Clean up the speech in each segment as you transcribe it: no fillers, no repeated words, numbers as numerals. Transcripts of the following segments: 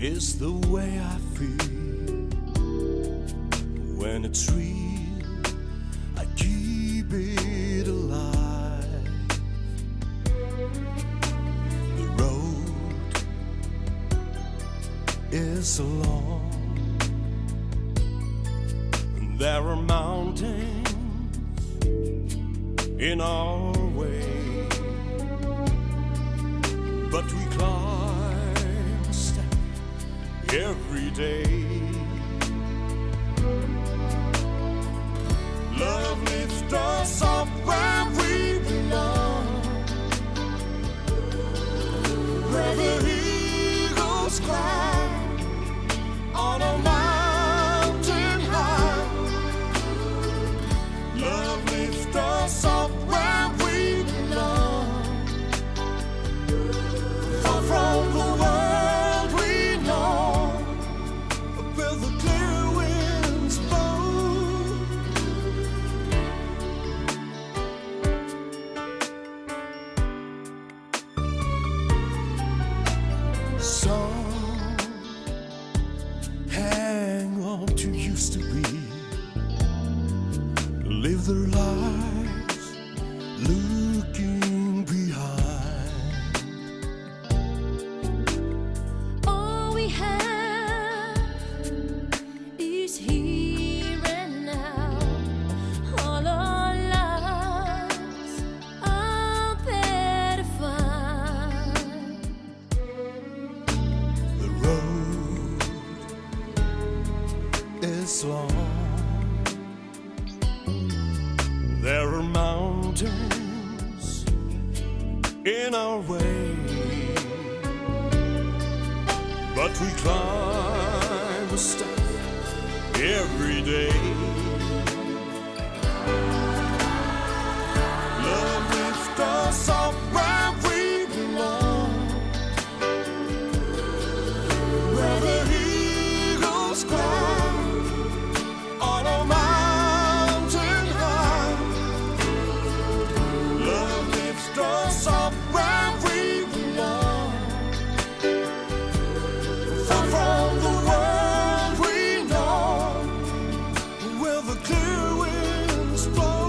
is the way I feel. When it's real, I keep it alive. The road is long, and there are mountains in our way, but we climb a step every day. Love lifts us up where we belong, where the eagles fly on a mountain high. Love lifts us up where we belong, far from the world we know, where the clear winds blow. Some hang on to used to be, live their lives looking behind. All we have is here and now. All our lives are better find. The road is long. There are mountains in our way, but we climb a step every day. Love lifts us up where we belong, where the eagles fly on a mountain high. Love lifts us up where we belong, far from the world we know, where the clear winds blow.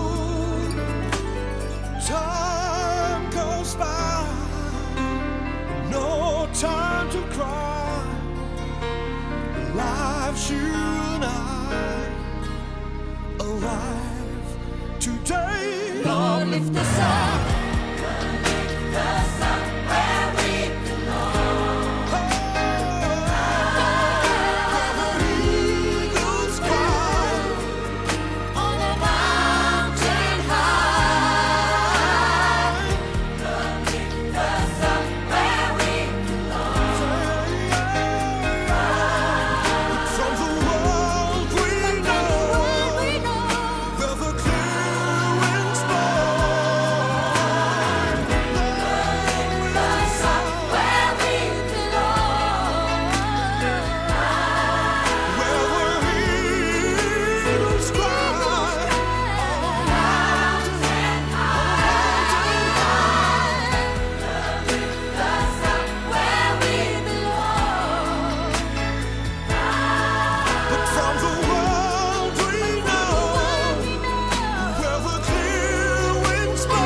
Time goes by, no time to cry. Life's you and I, alive today. Lord, lift us up. Where we belong. Where the eagles fly On a mountain high. Lord, lift us up where we belong. from the world we know, where the clear winds blow. Us up where we belong. Where the eagles fly Us up where we belong. but from the world we know, where the clear winds blow.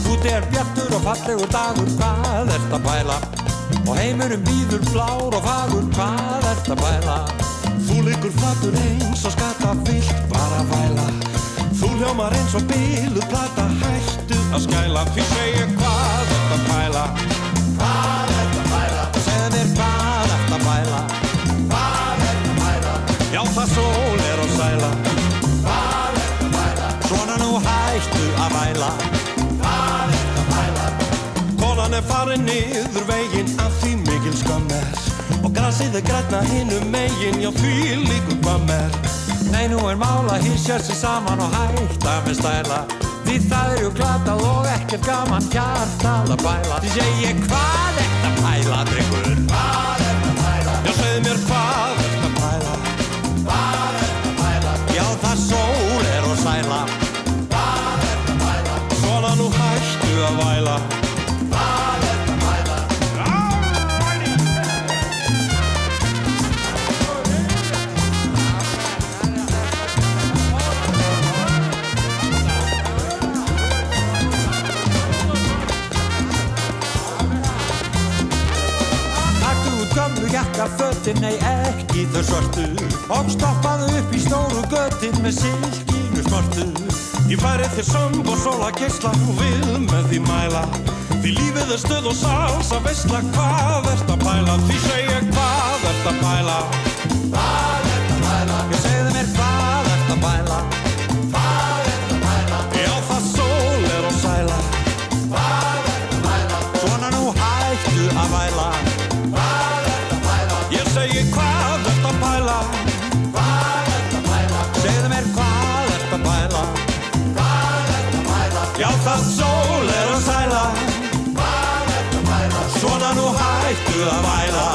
Úti er bjartur og fallegur dagur, hvað ert að pæla? Og heimurinn bíður blár og fagur, hvað ert að pæla? Þú liggur flatur eins og skata vilt bara væla. Þú hljómar eins og biluð plata, hættu að skæla. Því segja hvað ert að pæla? Hvað ert að pæla? Segðu mér hvað ert að pæla? Hvað ert að pæla? Já, það sól er á sæla. Hvað ert að pæla? Svona nú hættu að væla. Hvað ert að pæla? Konan er farin niður veginn af því mikil skömm er, og grasið er grænna hinum megin, já því líkur hvað mer. Nei, nú mál að hysja sig saman og hætta með stæla. Því það ju glatað og ekkert gaman hjartað að bæla. Því segi ég hvað ertu að pæla, drengur? Hvað ertu að pæla? Já, segðu mér hvað ertu að pæla? Hvað ertu að pæla? Já, það sól og sæla. Hvað ertu að pæla? Svona nú hættu að væla. Hvað ertu að pæla? Gömlu jakkafötin, nei ekki þau svörtu. Og stoppaðu upp í stóru götin með silkínu smörtu. Ég færi þér sömb og sóla geisla og vil með því mæla. Því lífið stuð og salsa veisla. Hvað ertu að pæla? Því segi ég hvað ertu að pæla? Hvað ertu að pæla? Ég segðu mér hvað ertu að pæla? Hvað ertu að pæla? Já, það sól og sæla. Hvað ertu að pæla? Svona nú hættu að væla. Ég segi hvað ertu að pæla? Hvað ertu að pæla? Segðu mér hvað ertu að pæla? Hvað ertu að pæla? Já, það sól og sæla. Hvað ertu að pæla? Svona nú hættu að væla.